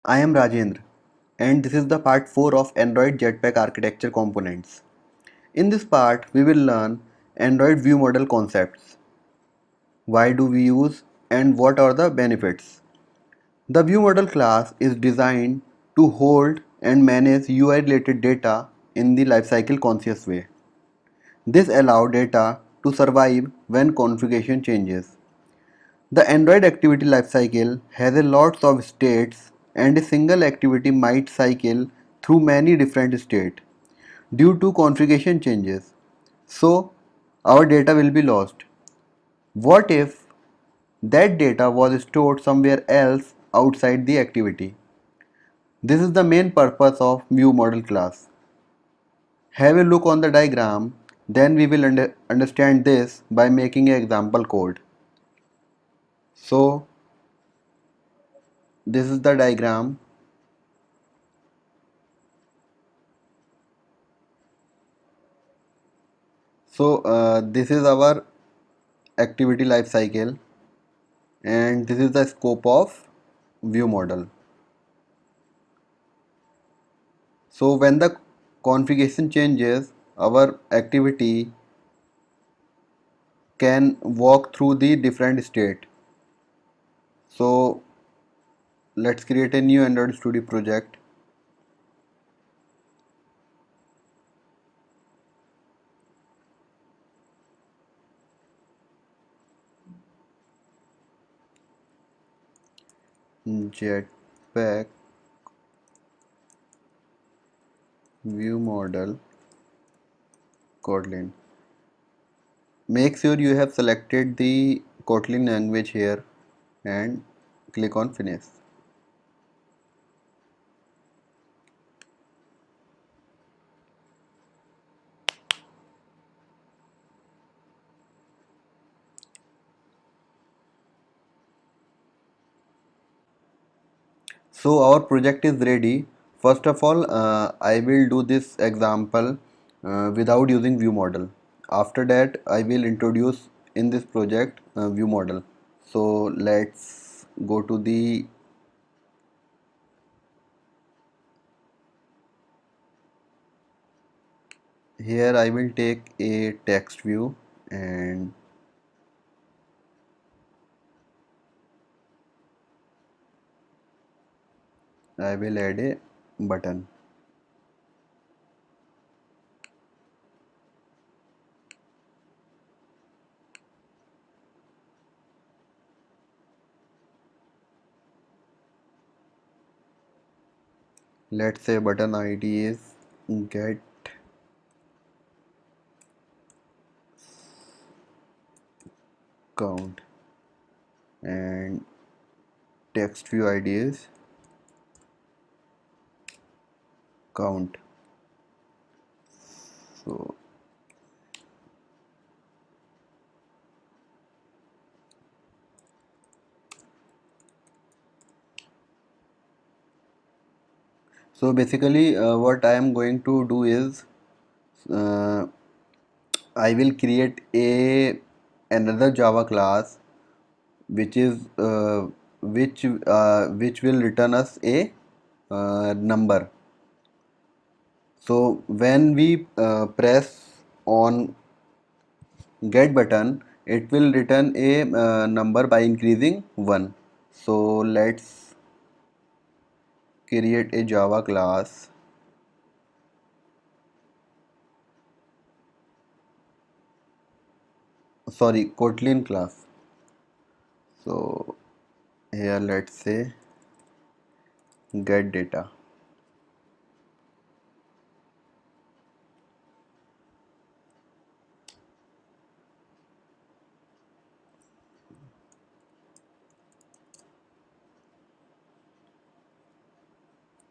I am Rajendra, and this is the part 4 of Android Jetpack Architecture Components. In this part, we will learn Android View Model concepts. Why do we use and what are the benefits? The View Model class is designed to hold and manage UI related data in the lifecycle conscious way. This allows data to survive when configuration changes. The Android activity lifecycle has a lots of states and a single activity might cycle through many different states due to configuration changes. So our data will be lost. What if that data was stored somewhere else outside the activity? This is the main purpose of view model class. Have a look on the diagram, then we will understand this by making an example code. So this is the diagram. This is our activity life cycle and this is the scope of view model. So when the configuration changes, our activity can walk through the different state. So let's create a new Android Studio project. Jetpack view model Kotlin. Make sure you have selected the Kotlin language here and click on finish. So our project is ready. First of all, I will do this example without using view model. After that, I will introduce in this project view model. So let's go to the here I will take a text view and I will add a button. Let's say button ID is get count and text view ID is count. So basically what I am going to do is uh, I will create a another Java class which is which will return us a number. So when we press on get button, it will return a number by increasing 1. So let's create a Java class. Sorry, Kotlin class. So here let's say get data.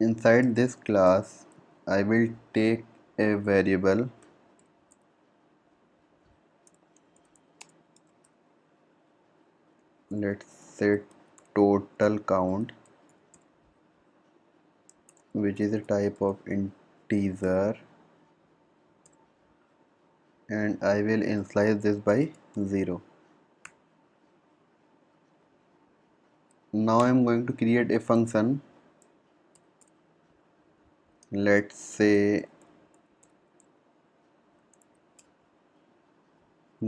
Inside this class, I will take a variable. Let's say total count, which is a type of integer, and I will initialize this by 0. Now I am going to create a function let's say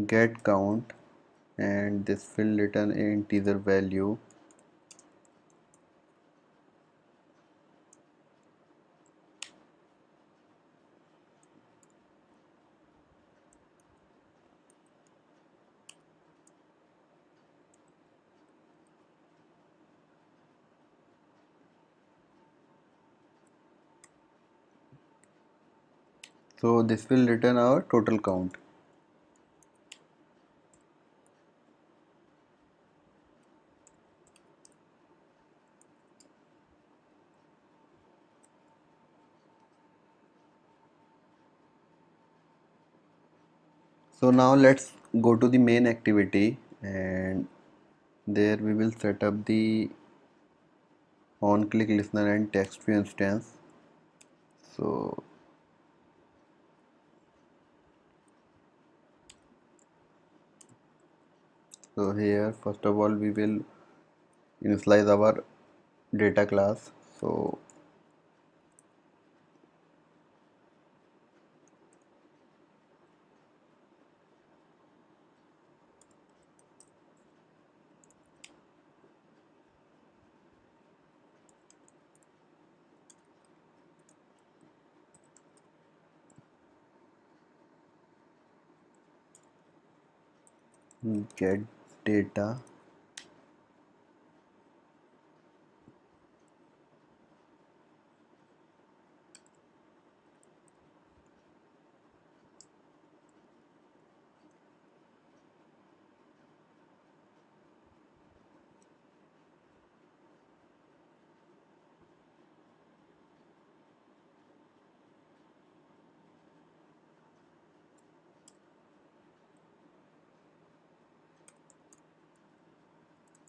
get count, and this will return an integer value. So this will return our total count. So now let's go to the main activity, and there we will set up the on click listener and text view instance. So here first of all we will initialize our data class. So get data.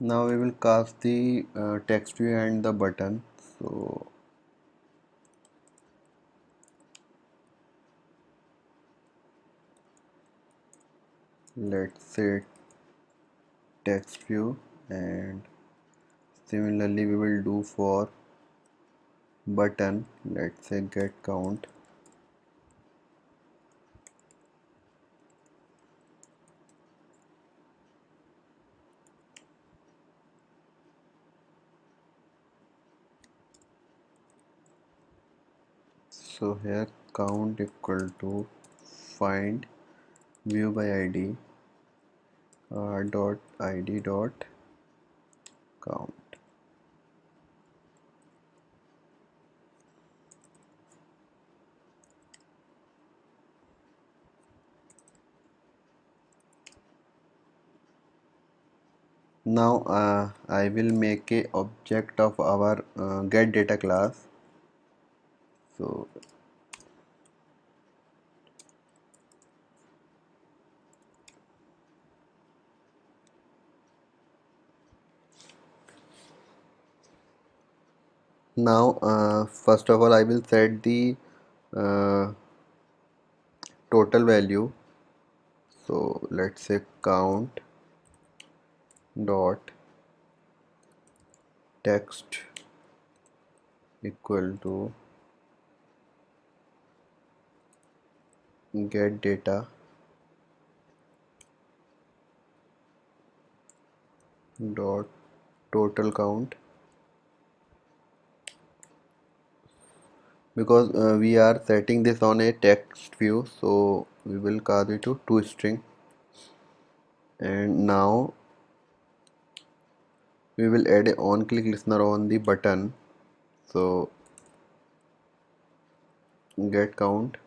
Now we will cast the text view and the button. So let's say text view, and similarly we will do for button. Let's say get count. So here count equal to find view by id dot id dot count. Now I will make a object of our get data class. So now first of all I will set the uh, total value. So let's say count dot text equal to get data dot total count, because we are setting this on a text view, so we will cast it to toString. And now we will add a on click listener on the button. So get count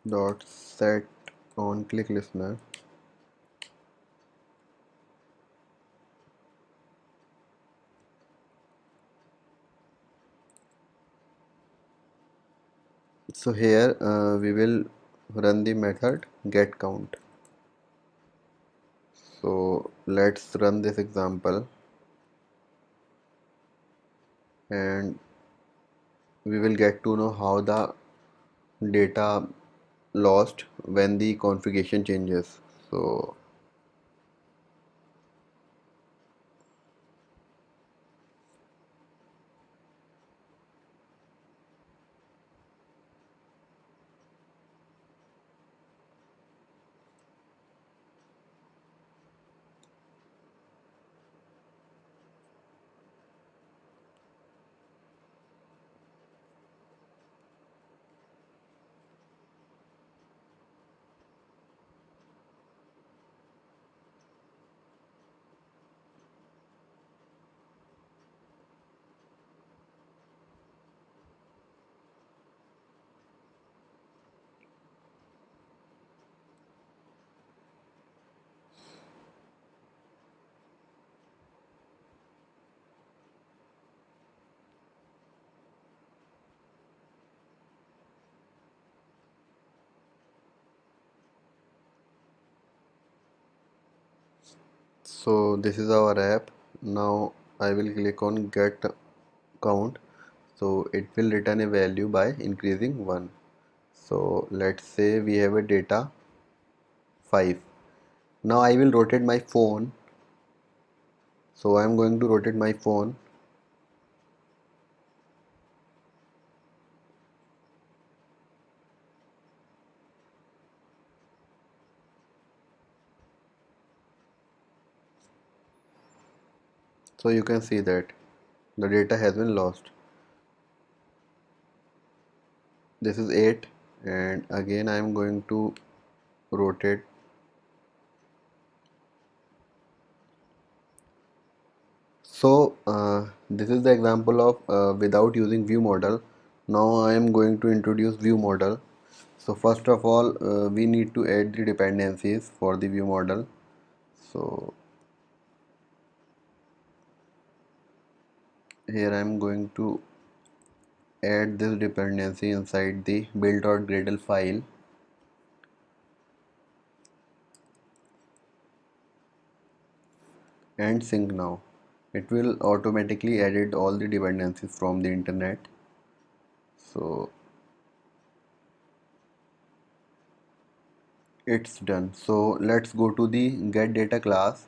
dot set on click listener. So here we will run the method get count. So let's run this example, and we will get to know how the data lost when the configuration changes. So So this is our app. Now I will click on get count. So it will return a value by increasing 1. So let's say we have a data 5. Now I will rotate my phone. So I am going to rotate my phone. So you can see that the data has been lost. This is 8, and again I am going to rotate. So this is the example of without using view model. Now I am going to introduce view model. So first of all we need to add the dependencies for the view model. So here I am going to add this dependency inside the build.gradle file, and sync now. It will automatically edit all the dependencies from the internet. So it's done. So let's go to the get data class,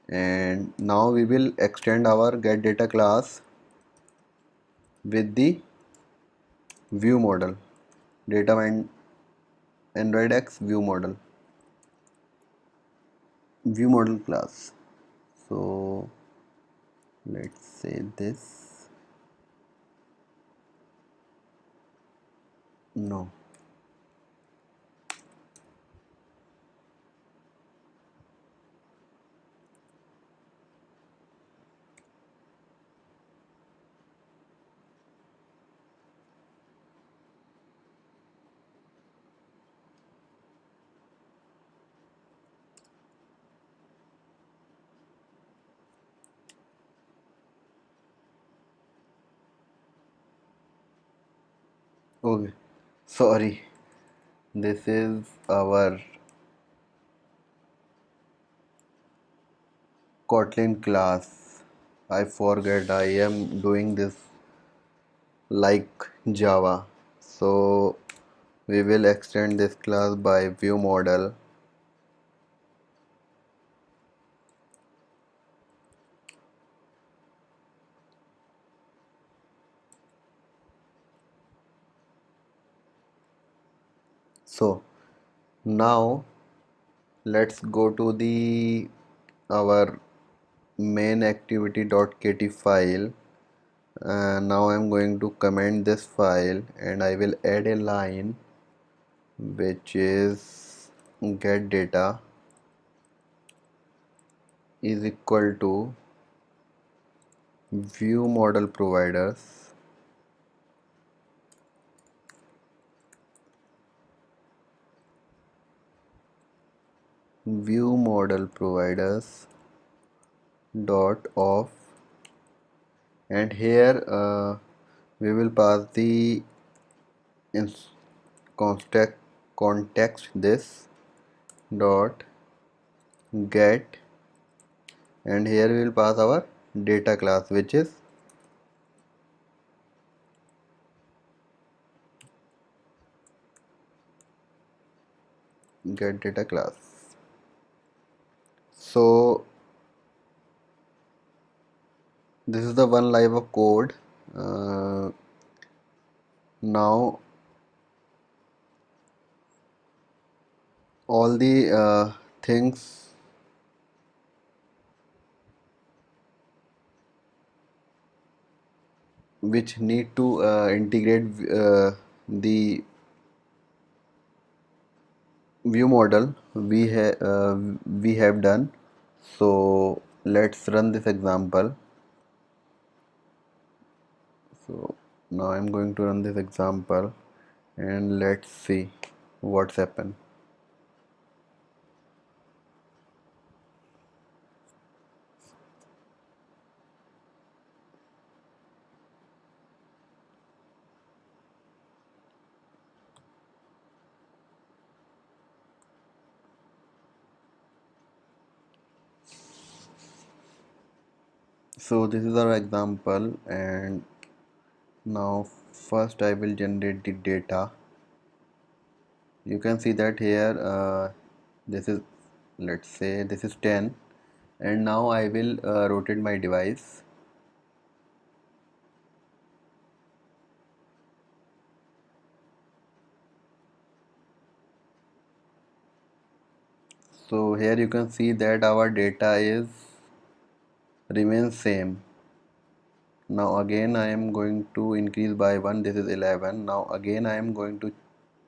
and now we will extend our get data class with the view model, data and Android X view model class. So let's say this. No. Okay, sorry, this is our Kotlin class. I forget, I am doing this like Java. So we will extend this class by view model. So now let's go to the our main activity.kt file. Now I'm going to comment this file, and I will add a line which is get data is equal to view model providers view model providers dot of, and here we will pass the context this dot get, and here we will pass our data class which is get data class. So this is the one line of code. Now all the things which need to integrate the view model we have done. So let's run this example. So now I'm going to run this example, and let's see what's happened. So this is our example, and now first I will generate the data. You can see that here this is, let's say this is 10, and now I will rotate my device. So here you can see that our data is remains same. Now again I am going to increase by 1, this is 11. Now again I am going to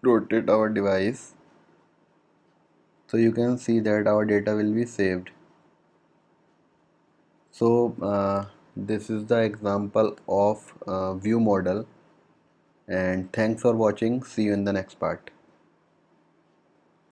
rotate our device, so you can see that our data will be saved. So this is the example of view model, and thanks for watching. See you in the next part.